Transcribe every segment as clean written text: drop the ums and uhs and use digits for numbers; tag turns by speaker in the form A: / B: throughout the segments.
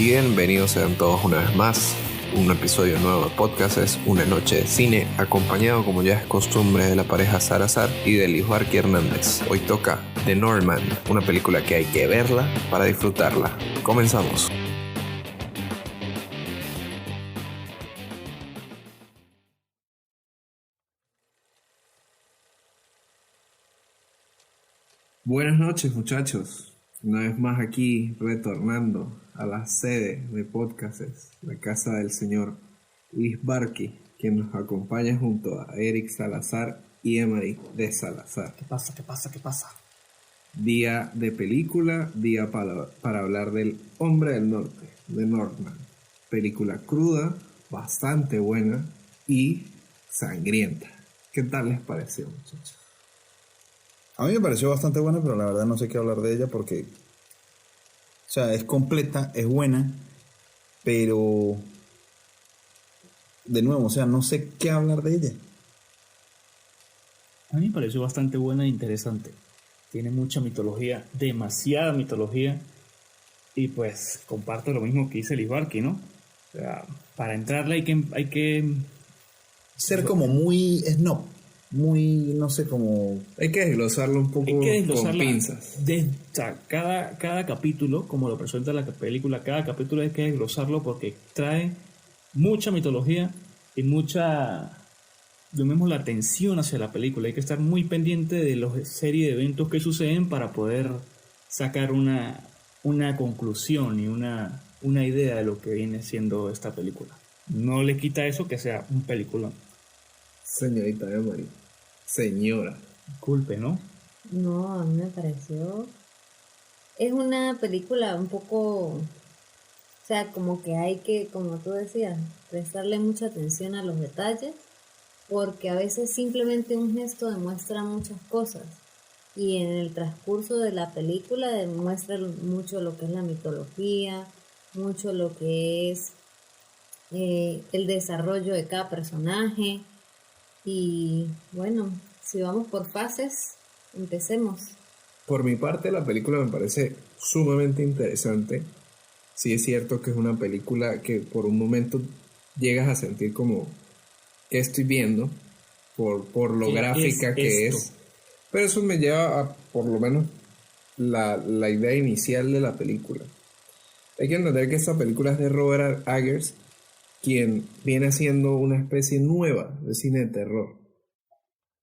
A: Bienvenidos sean todos una vez más. Un episodio nuevo de podcast es Una Noche de Cine, acompañado como ya es costumbre de la pareja Salazar y de Luis Barqui Hernández. Hoy toca The Northman, una película que hay que verla para disfrutarla. Comenzamos. Buenas noches, muchachos. Una vez más aquí retornando a la sede de podcasts, la casa del señor Luis Barqui, quien nos acompaña junto a Eric Salazar y Emily de Salazar.
B: ¿Qué pasa?
A: Día de película, día para hablar del Hombre del Norte, de Northman. Película cruda, bastante buena y sangrienta. ¿Qué tal les pareció, muchachos?
C: A mí me pareció bastante buena, pero la verdad no sé qué hablar de ella porque, o sea, es completa, es buena, pero de nuevo, o sea, no sé qué hablar de ella.
B: A mí me pareció bastante buena e interesante. Tiene mucha mitología, demasiada mitología. Y pues comparto lo mismo que dice Luis Barqui, ¿no? O sea, para entrarle hay que
C: Ser como muy snob, muy, no sé, como...
A: Hay que desglosarlo un poco con pinzas.
B: O sea, cada capítulo, como lo presenta la película, cada capítulo hay que desglosarlo porque trae mucha mitología y mucha, llamémosla, atención hacia la película. Hay que estar muy pendiente de la serie de eventos que suceden para poder sacar una conclusión y una idea de lo que viene siendo esta película. No le quita eso que sea un peliculón.
A: Señorita Emily. Señora.
B: Disculpe, ¿no?
D: No, a mí me pareció... Es una película un poco... O sea, como que hay que, como tú decías, prestarle mucha atención a los detalles, porque a veces simplemente un gesto demuestra muchas cosas. Y en el transcurso de la película demuestra mucho lo que es la mitología, mucho lo que es el desarrollo de cada personaje. Y bueno, si vamos por fases, empecemos.
A: Por mi parte, la película me parece sumamente interesante. Sí es cierto que es una película que por un momento llegas a sentir como que estoy viendo por lo gráfica que es. Pero eso me lleva a, por lo menos, la idea inicial de la película. Hay que entender que esta película es de Robert Eggers, quien viene haciendo una especie nueva de cine de terror.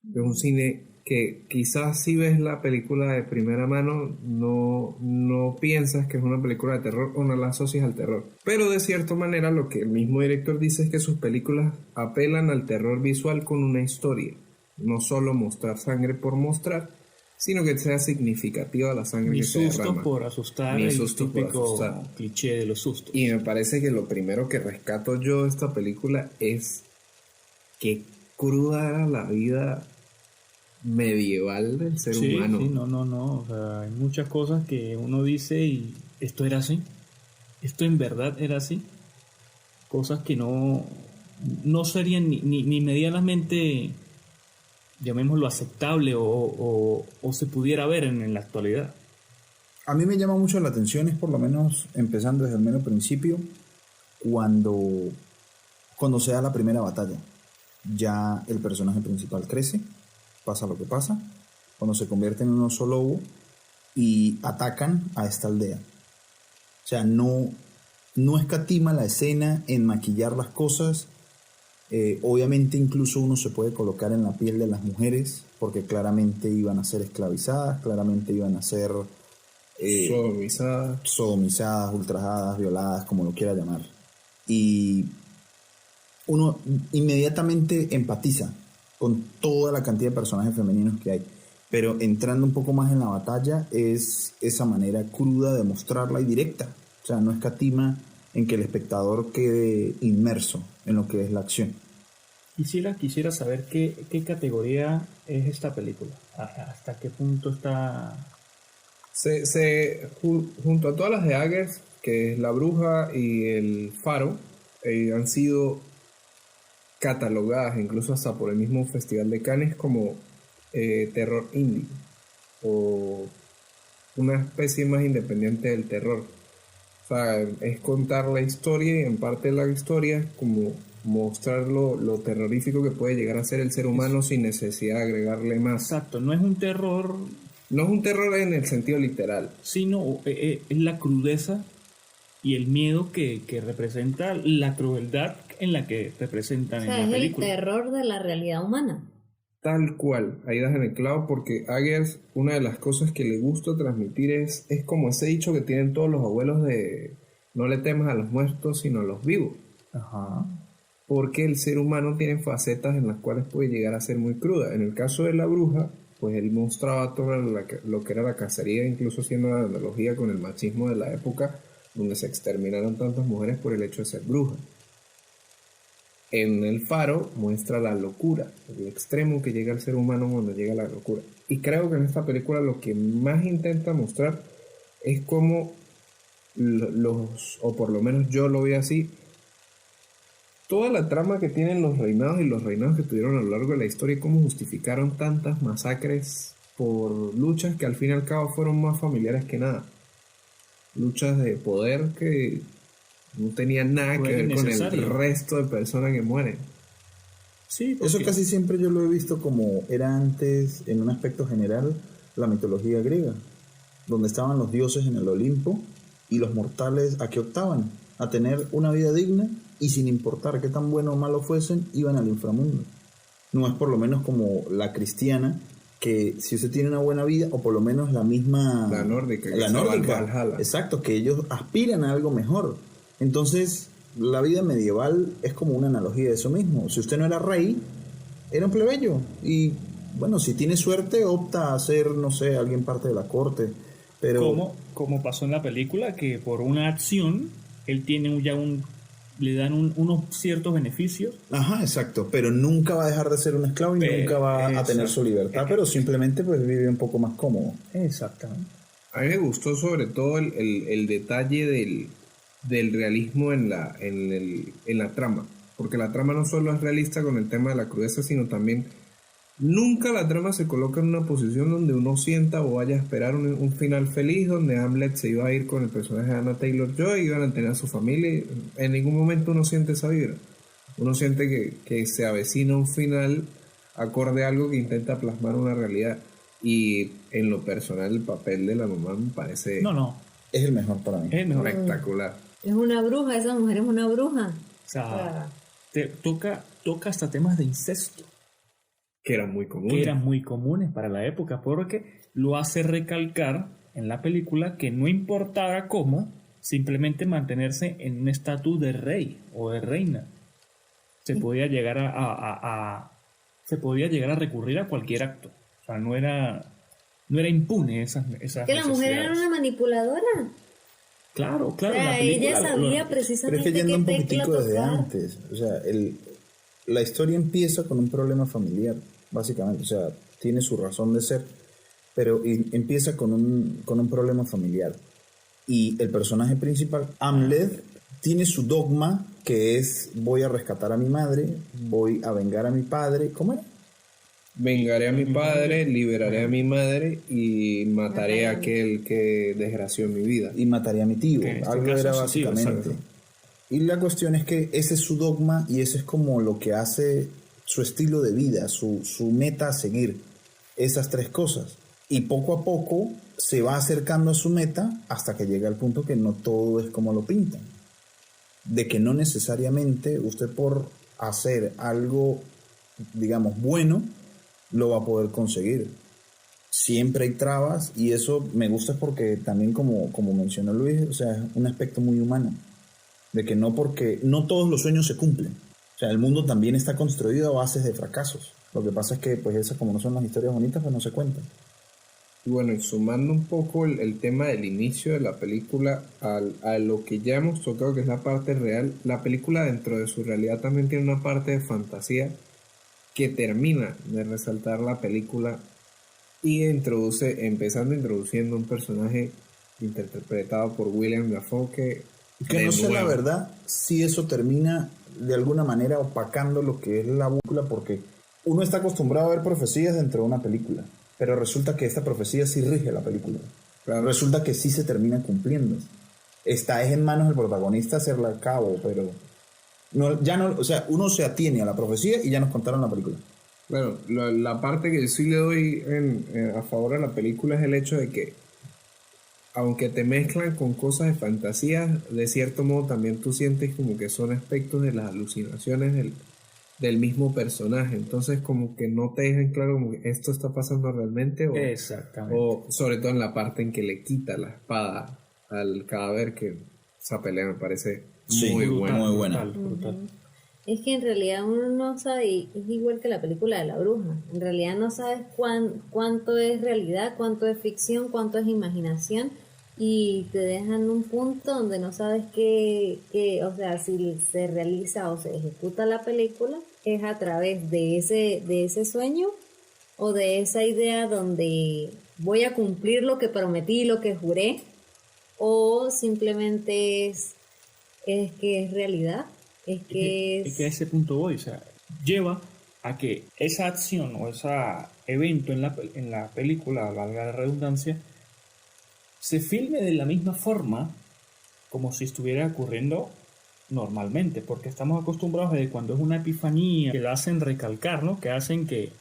A: Es un cine que quizás si ves la película de primera mano no piensas que es una película de terror o no la asocias al terror. Pero de cierta manera lo que el mismo director dice es que sus películas apelan al terror visual con una historia. No solo mostrar sangre por mostrar, sino que sea significativa la sangre
B: Ni
A: que se derrama.
B: susto por asustar,
A: Ni
B: el
A: susto por
B: típico
A: asustar.
B: cliché de los sustos.
A: Y me parece que lo primero que rescato yo de esta película es que cruda era la vida medieval del ser humano.
B: Sí, no. O sea, hay muchas cosas que uno dice y esto era así. Esto en verdad era así. Cosas que no serían ni medianamente, llamémoslo, aceptable o se pudiera ver en la actualidad.
C: A mí me llama mucho la atención, es por lo menos empezando desde el mero principio, cuando se da la primera batalla. Ya el personaje principal crece, pasa lo que pasa, cuando se convierte en un oso lobo y atacan a esta aldea. O sea, no escatima la escena en maquillar las cosas. Obviamente incluso uno se puede colocar en la piel de las mujeres, porque claramente iban a ser esclavizadas, claramente iban a ser sodomizadas, ultrajadas, violadas, como lo quiera llamar. Y uno inmediatamente empatiza con toda la cantidad de personajes femeninos que hay. Pero entrando un poco más en la batalla, es esa manera cruda de mostrarla y directa. O sea, no escatima en que el espectador quede inmerso en lo que es la acción.
B: Quisiera saber qué categoría es esta película. ¿Hasta qué punto está?
A: Junto a todas las de Eggers, que es La Bruja y El Faro, han sido catalogadas incluso hasta por el mismo Festival de Cannes como terror indie o una especie más independiente del terror. O sea, es contar la historia y en parte de la historia es como mostrar lo terrorífico que puede llegar a ser el ser humano sin necesidad de agregarle más.
B: Exacto, no es un terror,
A: No es un terror en el sentido literal.
B: sino es la crudeza y el miedo que representa la crueldad en la que representan
D: O
B: en
D: sea,
B: la
D: es el
B: película.
D: terror de la realidad humana.
A: Tal cual, ahí das en el clavo porque Eggers, una de las cosas que le gusta transmitir es como ese dicho que tienen todos los abuelos de no le temas a los muertos sino a los vivos.
C: Ajá.
A: Porque el ser humano tiene facetas en las cuales puede llegar a ser muy cruda. En el caso de la bruja, pues él mostraba todo lo que era la cacería, incluso haciendo la analogía con el machismo de la época, donde se exterminaron tantas mujeres por el hecho de ser brujas. En El Faro muestra la locura, el extremo que llega al ser humano cuando llega a la locura. Y creo que en esta película lo que más intenta mostrar es cómo o por lo menos yo lo veo así, toda la trama que tienen los reinados y los reinados que tuvieron a lo largo de la historia y cómo justificaron tantas masacres por luchas que al fin y al cabo fueron más familiares que nada. Luchas de poder que no tenían nada que
B: Fue
A: ver con el
B: innecesario.
A: resto de personas que mueren.
B: Sí,
C: Eso
B: porque-
C: casi siempre yo lo he visto como era antes, en un aspecto general, la mitología griega, donde estaban los dioses en el Olimpo y los mortales a qué optaban, a tener una vida digna y sin importar qué tan bueno o malo fuesen, iban al inframundo. No es por lo menos como la cristiana, que si usted tiene una buena vida, o por lo menos la misma...
A: La nórdica, que
C: La
A: se va al
C: nórdica,
A: Valhalla.
C: exacto, que ellos aspiran a algo mejor. Entonces, la vida medieval es como una analogía de eso mismo. Si usted no era rey, era un plebeyo. Y bueno, si tiene suerte, opta a ser, no sé, alguien parte de la corte. Pero
B: como pasó en la película, que por una acción él tiene le dan unos ciertos beneficios.
C: ajá, exacto. Pero nunca va a dejar de ser un esclavo y nunca va a tener
B: exacto.
C: su libertad, pero simplemente pues vive un poco más cómodo.
B: Exactamente.
A: A mí me gustó sobre todo el detalle del realismo en la trama. Porque la trama no solo es realista con el tema de la crudeza, sino también nunca la trama se coloca en una posición donde uno sienta o vaya a esperar un final feliz, donde Hamlet se iba a ir con el personaje de Anna Taylor-Joy, iban a tener a su familia. En ningún momento uno siente esa vibra. Uno siente que se avecina un final acorde a algo que intenta plasmar una realidad. Y en lo personal el papel de la mamá me parece
B: No,
C: Es el mejor para mí.
B: es el mejor.
A: espectacular.
D: Es una bruja, esa mujer es una bruja.
B: O sea, toca hasta temas de incesto,
A: Que era muy común.
B: que eran muy comunes para la época, porque lo hace recalcar en la película que no importaba cómo, simplemente mantenerse en un estatus de rey o de reina. Se podía llegar se podía llegar a recurrir a cualquier acto. O sea, no era impune esas
D: Que la mujer era
B: necesidades.
D: una manipuladora.
B: Claro,
D: O
B: claro.
D: sea,
B: la película
D: ella sabía
C: Pero es
D: precisamente
C: que yendo
D: qué
C: un
D: tecla
C: poquitico desde
D: tocar.
C: antes, o sea, la historia empieza con un problema familiar, básicamente, o sea, tiene su razón de ser, pero empieza con un problema familiar. Y el personaje principal, Hamlet, tiene su dogma que es voy a rescatar a mi madre, voy a vengar a mi padre, ¿cómo era?
A: Vengaré a mi padre, liberaré a mi madre y mataré a aquel que desgració mi vida.
C: Y mataré a mi tío,
B: Que en este
C: algo
B: caso
C: era
B: es su tío,
C: básicamente.
B: exacto.
C: Y la cuestión es que ese es su dogma y ese es como lo que hace su estilo de vida, su meta a seguir, esas tres cosas. Y poco a poco se va acercando a su meta hasta que llega al punto que no todo es como lo pintan. De que no necesariamente usted por hacer algo, digamos, bueno, lo va a poder conseguir. Siempre hay trabas y eso me gusta porque también como mencionó Luis, o sea, es un aspecto muy humano. De que no todos los sueños se cumplen. O sea, el mundo también está construido a bases de fracasos. Lo que pasa es que pues esas como no son las historias bonitas, pues no se cuentan.
A: Y bueno, y sumando un poco el tema del inicio de la película a lo que ya hemos tocado, que es la parte real, la película dentro de su realidad también tiene una parte de fantasía que termina de resaltar la película y empezando introduciendo un personaje interpretado por William Dafoe
C: Que
A: de
C: no sé la
A: nuevo,
C: verdad si eso termina de alguna manera opacando lo que es la película, porque uno está acostumbrado a ver profecías dentro de una película, pero resulta que esta profecía sí rige la película.
A: Claro.
C: Resulta que sí se termina cumpliendo. Está es en manos del protagonista hacerla a cabo, pero no, ya no, o sea, uno se atiene a la profecía y ya nos contaron la película.
A: Bueno, la parte que yo sí le doy a favor a la película es el hecho de que, aunque te mezclan con cosas de fantasía, de cierto modo también tú sientes como que son aspectos de las alucinaciones del mismo personaje. Entonces como que no te dejan claro como que esto está pasando realmente
B: Exactamente.
A: o sobre todo en la parte en que le quita la espada al cadáver, que esa pelea me parece
C: Sí,
A: muy
C: brutal.
A: buena.
C: Muy buena.
B: Brutal.
D: Es que en realidad uno no sabe, y es igual que la película de la bruja, en realidad no sabes cuánto es realidad, cuánto es ficción, cuánto es imaginación, y te dejan un punto donde no sabes o sea, si se realiza o se ejecuta la película, es a través de ese sueño o de esa idea donde voy a cumplir lo que prometí, lo que juré, o simplemente es que es realidad. Es que
B: Es que a ese punto voy, o sea, lleva a que esa acción o ese evento en la película, valga la redundancia, se filme de la misma forma como si estuviera ocurriendo normalmente, porque estamos acostumbrados a que cuando es una epifanía, que la hacen recalcar, ¿no? Que hacen que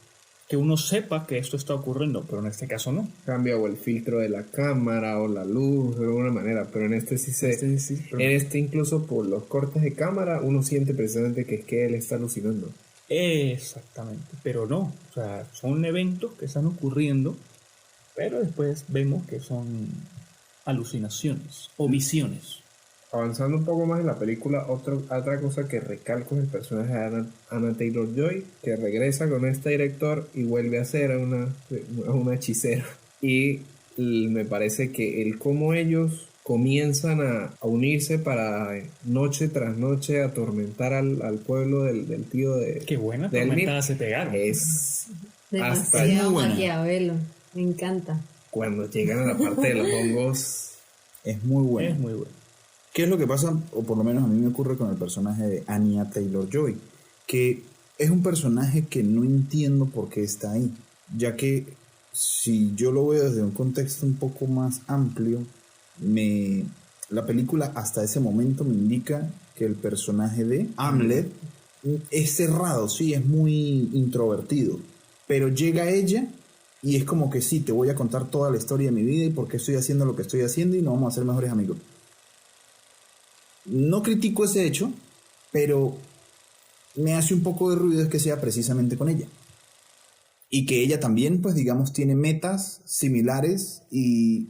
B: uno sepa que esto está ocurriendo, pero en este caso no.
A: Cambia o el filtro de la cámara o la luz de alguna manera, pero en este sí en este incluso por los cortes de cámara uno siente precisamente que es que él está alucinando.
B: Exactamente, pero no, o sea, son eventos que están ocurriendo, pero después vemos que son alucinaciones o visiones.
A: Avanzando un poco más en la película, otra cosa que recalco es el personaje de Anna Taylor-Joy, que regresa con este director y vuelve a ser a una hechicera. Y me parece que el cómo ellos comienzan a unirse para noche tras noche atormentar al pueblo del tío de...
B: Qué buena
A: de Elmir,
B: tormentada se pegaron.
A: es
D: demasiado
C: muy buena.
D: Maquiavelo, me encanta.
A: cuando llegan a la parte de los hongos.
C: Es muy buena.
B: Es muy bueno.
C: ¿Qué es lo que pasa, o por lo menos a mí me ocurre con el personaje de Anya Taylor-Joy? Que es un personaje que no entiendo por qué está ahí, ya que si yo lo veo desde un contexto un poco más amplio, la película hasta ese momento me indica que el personaje de Hamlet es cerrado, sí, es muy introvertido, pero llega ella y es como que sí, te voy a contar toda la historia de mi vida y por qué estoy haciendo lo que estoy haciendo y nos vamos a hacer mejores amigos. No critico ese hecho, pero me hace un poco de ruido es que sea precisamente con ella. Y que ella también, pues digamos, tiene metas similares y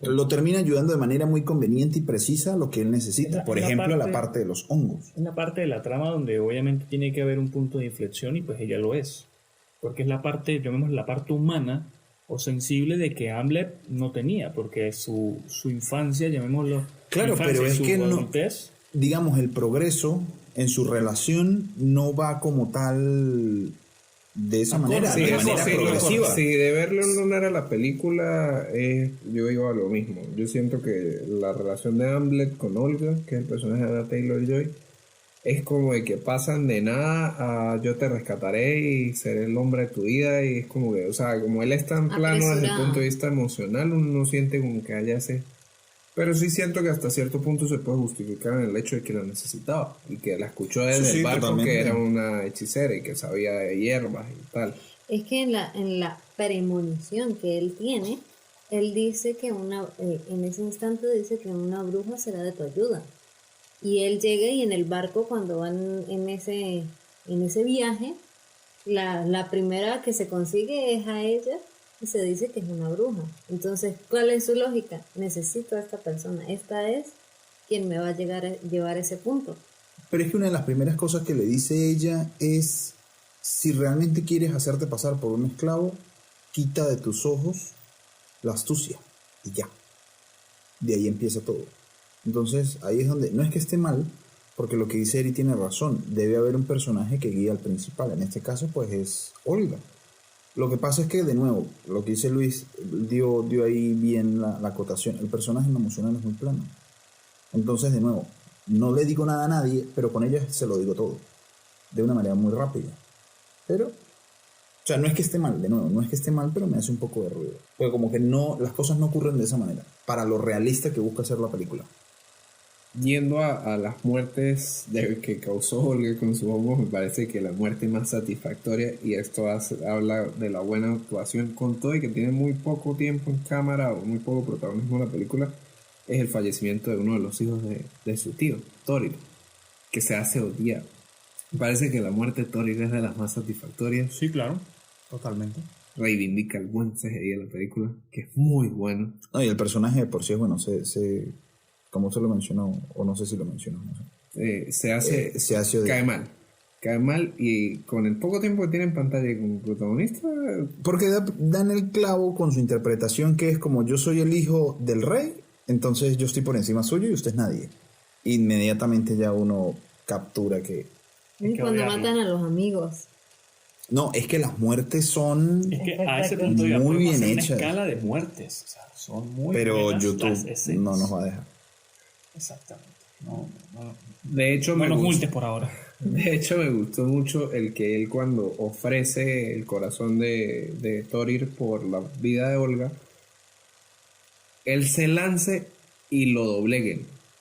C: lo termina ayudando de manera muy conveniente y precisa a lo que él necesita. Por ejemplo, la parte de los hongos.
B: Es la parte de la trama donde obviamente tiene que haber un punto de inflexión y pues ella lo es. Porque es la parte, llamémosla la parte humana o sensible de que Hamlet no tenía, porque su infancia, llamémoslo...
C: Claro,
B: infancia,
C: pero es
B: su
C: que no,
B: adultez,
C: digamos, el progreso en su relación no va como tal de esa manera,
A: Sí,
C: de
A: eso
C: manera
A: sí,
C: progresiva.
A: sí, de verlo en lunar a la película, yo digo a lo mismo. Yo siento que la relación de Hamlet con Olga, que es el personaje de Anna Taylor-Joy, es como de que pasan de nada a yo te rescataré y seré el hombre de tu vida, y es como que, o sea, como él está en plano desde el
D: Apresurado.
A: punto de vista emocional, uno no siente como que haya ese... Pero sí siento que hasta cierto punto se puede justificar en el hecho de que la necesitaba y que la escuchó desde
C: Sí,
A: el barco,
C: totalmente.
A: que era una hechicera y que sabía de hierbas y tal.
D: Es que en la premonición que él tiene, él dice que en ese instante dice que una bruja será de tu ayuda. Y él llega y en el barco cuando van en ese viaje, la primera que se consigue es a ella y se dice que es una bruja. Entonces, ¿cuál es su lógica? Necesito a esta persona. Esta es quien me va a llevar a ese punto.
C: Pero es que una de las primeras cosas que le dice ella es, si realmente quieres hacerte pasar por un esclavo, quita de tus ojos la astucia y ya. De ahí empieza todo. Entonces ahí es donde, no es que esté mal, porque lo que dice Eri tiene razón, debe haber un personaje que guía al principal, en este caso pues es Olga. Lo que pasa es que, de nuevo, lo que dice Luis dio ahí bien la acotación, el personaje emocional es muy plano. Entonces, de nuevo, no le digo nada a nadie, pero con ella se lo digo todo, de una manera muy rápida. Pero, o sea, no es que esté mal, de nuevo, no es que esté mal, pero me hace un poco de ruido. Porque como que no, las cosas no ocurren de esa manera, para lo realista que busca hacer la película.
A: yendo a las muertes que causó Olga con su hongo, me parece que la muerte más satisfactoria, y esto habla de la buena actuación con todo y que tiene muy poco tiempo en cámara o muy poco protagonismo en la película, es el fallecimiento de uno de los hijos de su tío, Thorir, que se hace odiar. Me parece que la muerte de Thorir es de las más satisfactorias.
B: Sí, claro, totalmente.
A: Reivindica el buen CGI de la película, que es muy bueno.
C: No, y el personaje de por sí es bueno, como se lo mencionó, o no sé si lo mencionó, no sé.
A: Se hace
C: odiar.
A: Cae mal, y con el poco tiempo que tiene en pantalla como protagonista,
C: Porque dan el clavo con su interpretación, que es como: yo soy el hijo del rey, entonces yo estoy por encima suyo y usted es nadie. Inmediatamente ya uno captura que...
D: Y cuando matan a los amigos.
C: No, es que las muertes son...
B: Es que a ese punto ya
C: muy
B: podemos
C: bien
B: hacer una
C: hechas.
B: escala de muertes. O sea, son muy
C: Pero
B: buenas las
C: YouTube
B: escenas.
C: no nos va a dejar.
B: Exactamente. No,
A: de hecho
B: no
A: me
B: nos
A: gustó.
B: multes por ahora.
A: De hecho, me gustó mucho el que él, cuando ofrece el corazón de Thorir por la vida de Olga, él se lance y lo dobleguen.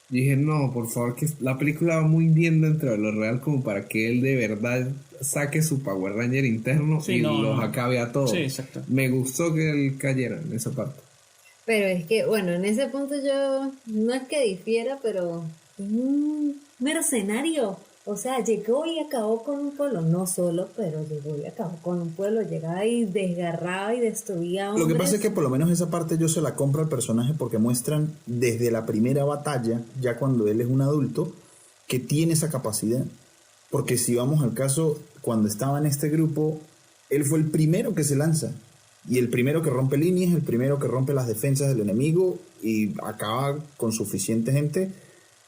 A: Yo dije, no, por favor, que la película va muy bien dentro de lo real como para que él de verdad saque su Power Ranger interno
B: Sí,
A: y
B: no,
A: los
B: no.
A: acabe a todos.
B: Sí, exacto.
A: Me gustó que él cayera en esa parte.
D: Pero es que, bueno, en ese punto yo no es que difiera, pero es un mercenario. O sea, llegó y acabó con un pueblo. No solo, pero llegó y acabó con un pueblo. Llegaba y desgarraba y destruía hombres.
C: Lo que pasa es que por lo menos esa parte yo se la compro al personaje, porque muestran desde la primera batalla, ya cuando él es un adulto, que tiene esa capacidad. Porque si vamos al caso, cuando estaba en este grupo, él fue el primero que se lanza. Y el primero que rompe líneas, el primero que rompe las defensas del enemigo y acaba con suficiente gente.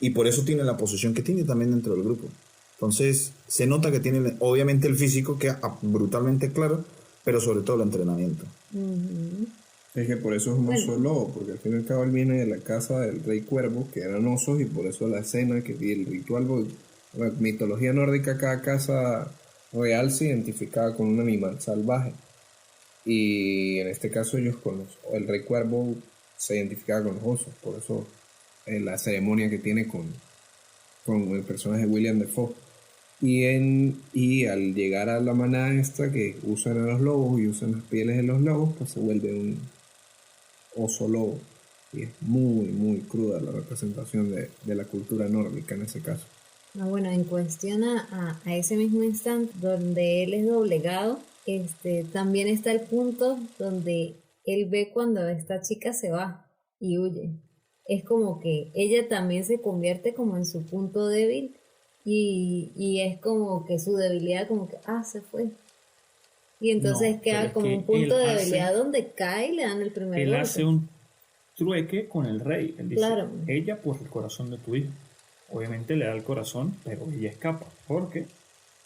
C: Y por eso tiene la posición que tiene también dentro del grupo. Entonces, se nota que tiene, obviamente, el físico queda brutalmente claro, pero sobre todo el entrenamiento.
D: Ujú.
A: Es que por eso es un oso lobo, porque al fin y al cabo él viene de la casa del rey cuervo, que eran osos, y por eso la escena que vi, el ritual, porque en la mitología nórdica cada casa real se identificaba con un animal salvaje. Y en este caso ellos el rey cuervo se identificaba con los osos, por eso la ceremonia que tiene con el personaje de William Dafoe. Y al llegar a la manada esta que usan a los lobos y usan las pieles de los lobos, pues se vuelve un oso lobo. Y es muy, muy cruda la representación de la cultura nórdica en ese caso.
D: Bueno, en cuestión a ese mismo instante donde él es doblegado, también está el punto donde él ve cuando esta chica se va y huye. Es como que ella también se convierte como en su punto débil y es como que su debilidad como que, se fue. Y entonces
B: No,
D: queda
B: pero es
D: como
B: que
D: un punto de
B: él
D: debilidad donde cae y le dan el primer
B: Él
D: golpe.
B: hace un trueque con el rey. Él dice,
D: Claro.
B: ella por el corazón de tu hijo. Obviamente le da el corazón, pero ella escapa. Porque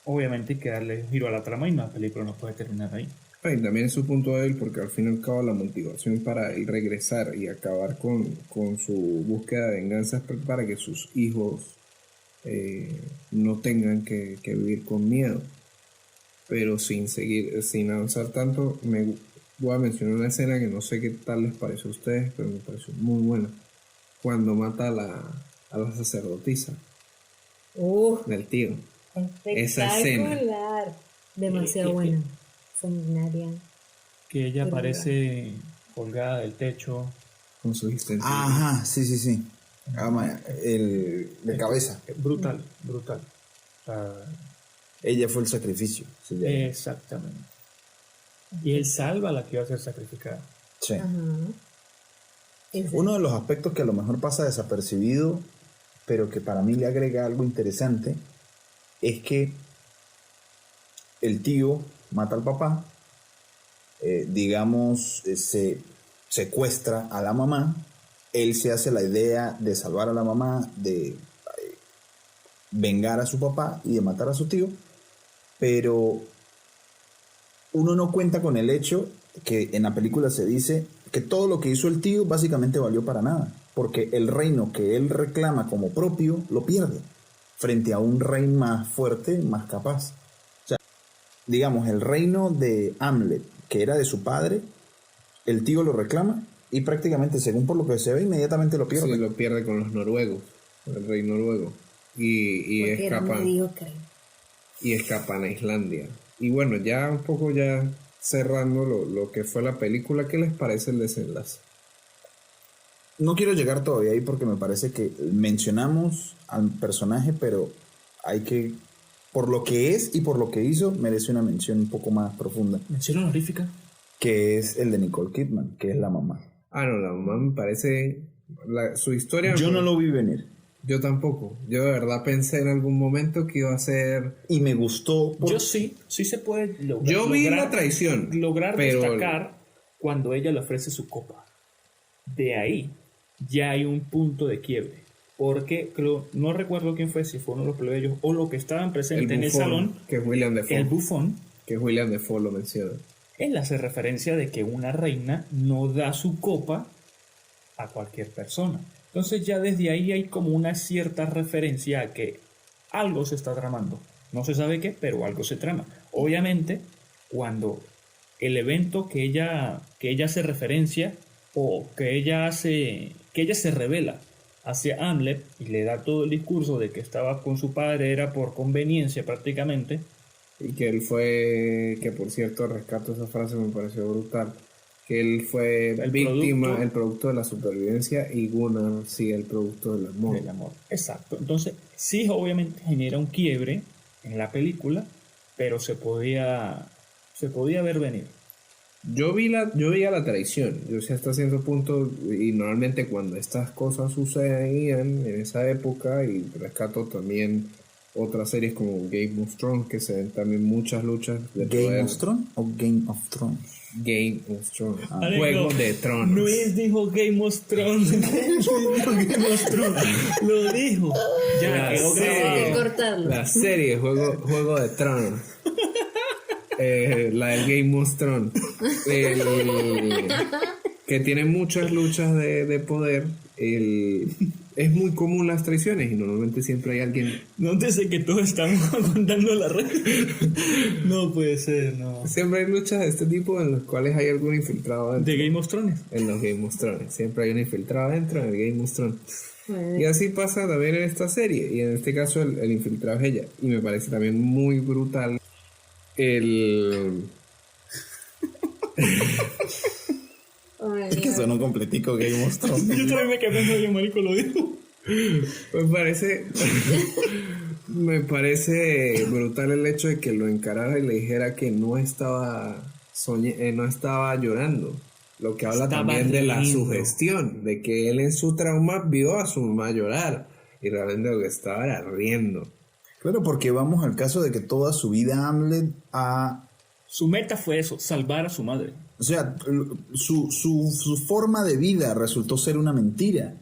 B: obviamente hay que darle giro a la trama y la película no puede terminar ahí.
A: Y también es su punto débil, porque al fin y al cabo la motivación para él regresar y acabar con su búsqueda de venganza es para que sus hijos no tengan que vivir con miedo. Pero sin avanzar tanto, voy a mencionar una escena que no sé qué tal les pareció a ustedes, pero me pareció muy buena. Cuando mata a la sacerdotisa del tío. Esa escena.
D: Espectacular. Demasiado buena. Sanguinaria.
B: Que ella
D: Pero
B: aparece colgada del techo.
A: Con sus extensiones.
C: Ajá, sí. De cabeza.
B: Brutal. O sea,
C: Ella fue el sacrificio. se llama.
B: exactamente. Y él salva a la que iba a ser sacrificada.
C: Sí.
D: Ajá.
C: Uno de los aspectos que a lo mejor pasa desapercibido, pero que para mí le agrega algo interesante, es que el tío mata al papá, se secuestra a la mamá, él se hace la idea de salvar a la mamá, de vengar a su papá y de matar a su tío, pero uno no cuenta con el hecho que en la película se dice que todo lo que hizo el tío básicamente valió para nada, porque el reino que él reclama como propio lo pierde frente a un rey más fuerte, más capaz. O sea, digamos, el reino de Hamlet, que era de su padre, el tío lo reclama y prácticamente, según por lo que se ve, inmediatamente lo pierde.
A: Sí, lo pierde con los noruegos. el rey noruego. Y
D: Porque era
A: escapan.
D: mediocre.
A: Y escapan a Islandia. Y bueno, ya un poco ya cerrando lo que fue la película, ¿qué les parece el desenlace?
C: No quiero llegar todavía ahí porque me parece que mencionamos al personaje, pero hay que, por lo que es y por lo que hizo, merece una mención un poco más profunda,
B: Mención honorífica.
C: que es el de Nicole Kidman, que es la mamá.
A: Ah, no, la mamá me parece... su historia...
C: Yo no lo vi venir.
A: Yo tampoco. Yo de verdad pensé en algún momento que iba a ser...
C: Y me gustó.
B: Yo sí se puede
A: Yo vi la traición.
B: Lograr
A: pero
B: destacar cuando ella le ofrece su copa. De ahí ya hay un punto de quiebre. Porque no recuerdo quién fue, si fue uno de los plebeyos o los que estaban presentes en el
A: bufón,
B: salón.
A: que es William Dafoe.
B: El bufón.
A: Que William Dafoe lo menciona.
B: Él hace referencia de que una reina no da su copa a cualquier persona. Entonces ya desde ahí hay como una cierta referencia a que algo se está tramando. No se sabe qué, pero algo se trama. Obviamente, cuando el evento que ella hace referencia o que ella se revela hacia Hamlet y le da todo el discurso de que estaba con su padre era por conveniencia prácticamente.
A: Y que él fue, que por cierto rescato esa frase, me pareció brutal, que él fue el producto de la supervivencia y Gunnar sí el producto del amor.
B: Del amor, exacto. Entonces sí obviamente genera un quiebre en la película, pero se podía ver venir.
A: Yo veía la traición, yo sé hasta cierto punto, y normalmente cuando estas cosas sucedían en esa época, y rescato también otras series como Game of Thrones, que se ven también muchas luchas de
C: ¿Game
A: poder.
C: of Thrones o Game of Thrones?
A: Game of Thrones.
B: Alejo,
A: Juego de Tronos.
B: Luis dijo Game of Thrones. Game of Thrones. Lo dijo. Ya
A: La
B: quedó
A: serie.
B: grabado.
D: Hay que cortarlo.
A: La serie Juego de Tronos. La del Game of Thrones. Que tiene muchas luchas de poder. Es muy común las traiciones y normalmente siempre hay alguien.
B: Nótese que todos estamos contando la red. No puede ser, no.
A: Siempre hay luchas de este tipo en las cuales hay algún infiltrado dentro.
B: De Game of Thrones.
A: En los Game of Thrones. Siempre hay un infiltrado dentro en el Game of Thrones. Y así pasa también en esta serie. Y en este caso el infiltrado es ella. Y me parece también muy brutal el...
C: Es que sonó completico Game of Thrones.
B: Yo también me quedé pensando, yo marico lo dijo.
A: Me parece brutal el hecho de que lo encarara y le dijera que no estaba llorando. Lo que habla
B: Estaba
A: también de la
B: riendo.
A: sugestión, de que él en su trauma vio a su mamá llorar y realmente lo que estaba era riendo.
C: Claro, porque vamos al caso de que toda su vida Hamlet
B: Su meta fue eso, salvar a su madre.
C: o sea, su forma de vida resultó ser una mentira.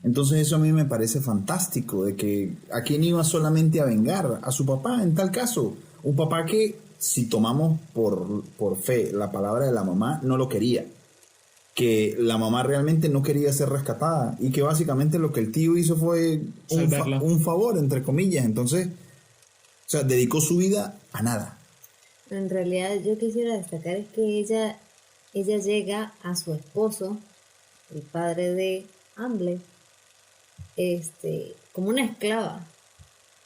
C: Entonces eso a mí me parece fantástico, de que a quién iba solamente a vengar, a su papá en tal caso. Un papá que, si tomamos por fe la palabra de la mamá, no lo quería. Que la mamá realmente no quería ser rescatada y que básicamente lo que el tío hizo fue
B: Salvarla.
C: un favor, entre comillas. Entonces, o sea, dedicó su vida a nada.
D: En realidad yo quisiera destacar es que ella llega a su esposo, el padre de Hamlet, como una esclava.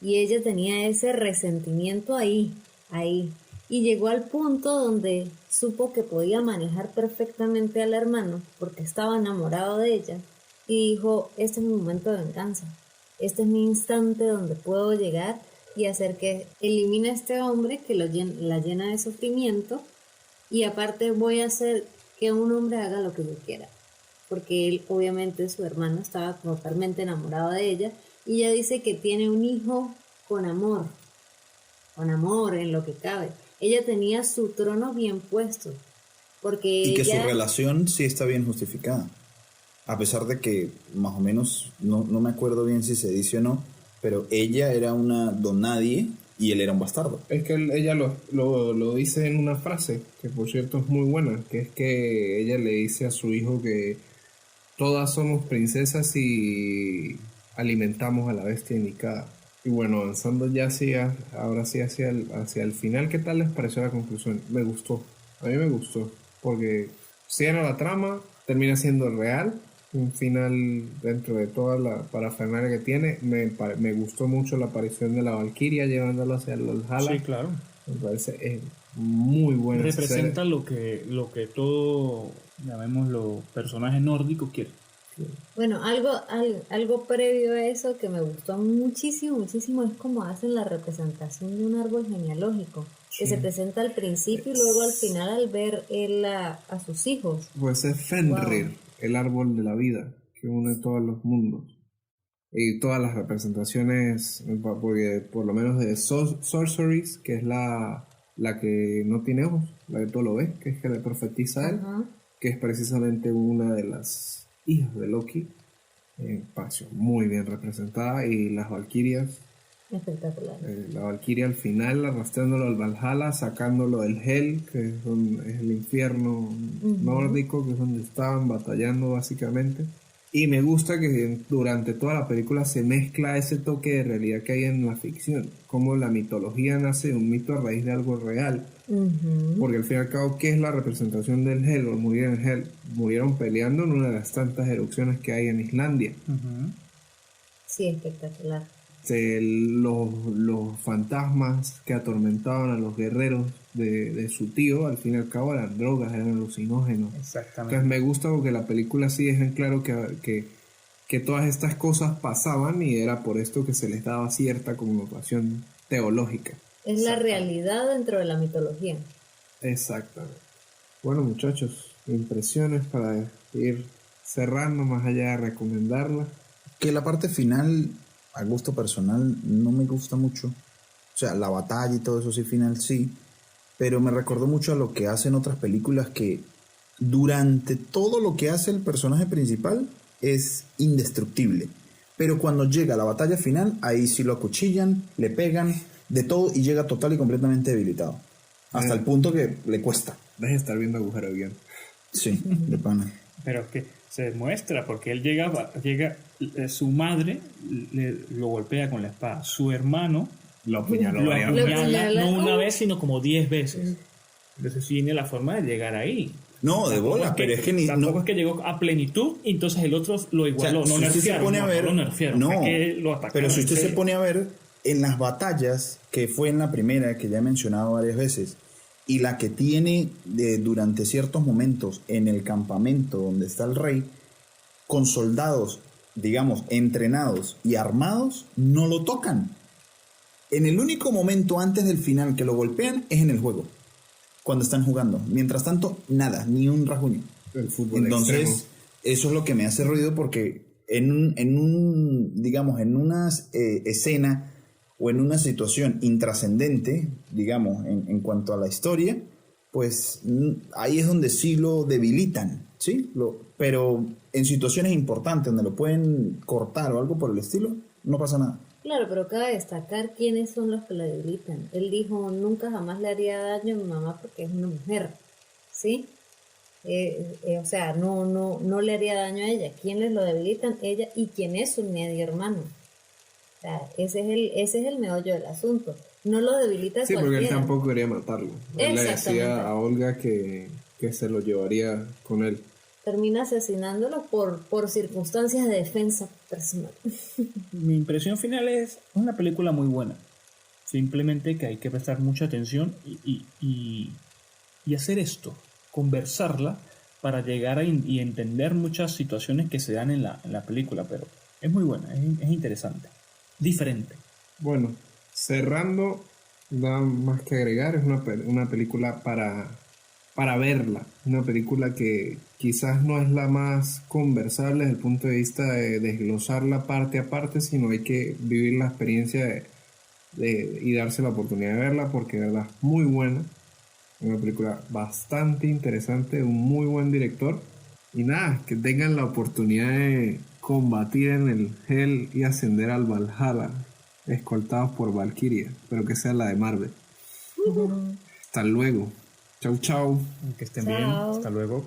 D: Y ella tenía ese resentimiento ahí. Y llegó al punto donde supo que podía manejar perfectamente al hermano porque estaba enamorado de ella. Y dijo, este es mi momento de venganza. Este es mi instante donde puedo llegar y hacer que elimine a este hombre que la llena de sufrimiento. Y aparte voy a hacer que un hombre haga lo que yo quiera. Porque él, obviamente, su hermano estaba totalmente enamorado de ella. Y ella dice que tiene un hijo con amor en lo que cabe. Ella tenía su trono bien puesto. Porque
C: Y que
D: ella...
C: su relación sí está bien justificada. A pesar de que, más o menos, no me acuerdo bien si se dice o no, pero ella era una don nadie y él era un bastardo.
A: Es que ella lo dice en una frase, que por cierto es muy buena, que es que ella le dice a su hijo que todas somos princesas y alimentamos a la bestia indicada. Y bueno, avanzando ya ahora sí hacia el final, ¿qué tal les pareció la conclusión? Me gustó, a mí me gustó, porque cierra la trama, termina siendo real, un final dentro de toda la parafernalia que tiene. Me gustó mucho la aparición de la Valquiria llevándolo hacia el Valhalla.
B: Sí, claro.
A: Me parece muy buena.
B: Representa lo que todo, llamémoslo, personaje nórdico quiere.
D: Bueno, algo previo a eso que me gustó muchísimo es como hacen la representación de un árbol genealógico, que se presenta al principio y luego al final al ver él a sus hijos.
A: Pues es Fenrir, el árbol de la vida, que une todos los mundos. Y todas las representaciones, porque por lo menos de Sorceries, que es la que no tiene ojos, la de todo lo ve, que es que le profetiza a él, que es precisamente una de las hijas de Loki, pareció muy bien representada. Y las valquirias,
D: espectacular.
A: La valquiria al final arrastrándolo al Valhalla, sacándolo del Hel, que es el infierno nórdico, que es donde estaban batallando básicamente. Y me gusta que durante toda la película se mezcla ese toque de realidad que hay en la ficción, como la mitología nace de un mito a raíz de algo real. Porque al fin y al cabo, ¿qué es la representación del Hel o morir en Hel? Murieron peleando en una de las tantas erupciones que hay en Islandia.
D: Sí, espectacular.
A: Los fantasmas que atormentaban a los guerreros de su tío, al fin y al cabo eran drogas, eran alucinógenos.
B: Exactamente.
A: Entonces me gusta porque la película sí deja en claro que todas estas cosas pasaban y era por esto que se les daba cierta connotación teológica.
D: Es la realidad dentro de la mitología.
A: Exactamente. Bueno, muchachos, impresiones para ir cerrando, más allá de recomendarla.
C: Que la parte final, a gusto personal, no me gusta mucho. O sea, la batalla y todo eso sí, final sí. Pero me recordó mucho a lo que hacen otras películas, que durante todo lo que hace el personaje principal es indestructible. Pero cuando llega la batalla final, ahí sí lo acuchillan, le pegan, de todo, y llega total y completamente debilitado. Hasta el punto que le cuesta.
A: Deja de estar viendo Agujero de Guión.
C: Sí, de pana.
B: Pero es que se demuestra, porque él llega su madre lo golpea con la espada, su hermano
A: Lo apuñaló.
B: lo
A: varias veces.
B: apuñala no una vez, sino como 10 veces. Entonces sí tiene la forma de llegar ahí.
C: No, de bola, pero es que ni...
B: Tampoco es que llegó a plenitud y entonces el otro lo igualó.
C: O sea,
B: no
C: si usted se pone a ver,
B: no nerfearon,
C: no,
B: fue que lo atacaron,
C: pero si usted
B: en
C: se
B: serio.
C: pone a ver en las batallas, que fue en la primera, que ya he mencionado varias veces, y la que tiene durante ciertos momentos en el campamento donde está el rey, con soldados, digamos, entrenados y armados, no lo tocan. En el único momento antes del final que lo golpean es en el juego, cuando están jugando. Mientras tanto, nada, ni un rasguño.
A: El fútbol
C: Entonces,
A: extremo.
C: eso es lo que me hace ruido, porque en una escena o en una situación intrascendente, digamos, en cuanto a la historia, pues ahí es donde sí lo debilitan, ¿sí? Pero en situaciones importantes donde lo pueden cortar o algo por el estilo, no pasa nada.
D: Claro, pero cabe destacar quiénes son los que la debilitan. Él dijo, nunca jamás le haría daño a mi mamá porque es una mujer, ¿sí? O sea, no le haría daño a ella. ¿Quiénes lo debilitan? Ella y quién es su medio hermano. O sea, ese es el meollo del asunto. No lo debilita
A: Sí, porque
D: cualquiera.
A: él tampoco quería matarlo. Él le decía a Olga que se lo llevaría con él.
D: Termina asesinándolo por circunstancias de defensa personal.
B: Mi impresión final es una película muy buena. Simplemente que hay que prestar mucha atención y hacer esto, conversarla para llegar y entender muchas situaciones que se dan en la película. Pero es muy buena, es interesante, diferente.
A: Bueno, cerrando, nada más que agregar, es una película para verla. Una película que quizás no es la más conversable desde el punto de vista de desglosarla parte a parte, sino hay que vivir la experiencia y darse la oportunidad de verla, porque de verdad es muy buena. Una película bastante interesante, de un muy buen director. Y nada, que tengan la oportunidad de combatir en el Hell y ascender al Valhalla, escoltados por Valkyria, pero que sea la de Marvel. Hasta luego. Chau, chau.
B: Que estén
D: Chao.
B: bien. Hasta luego.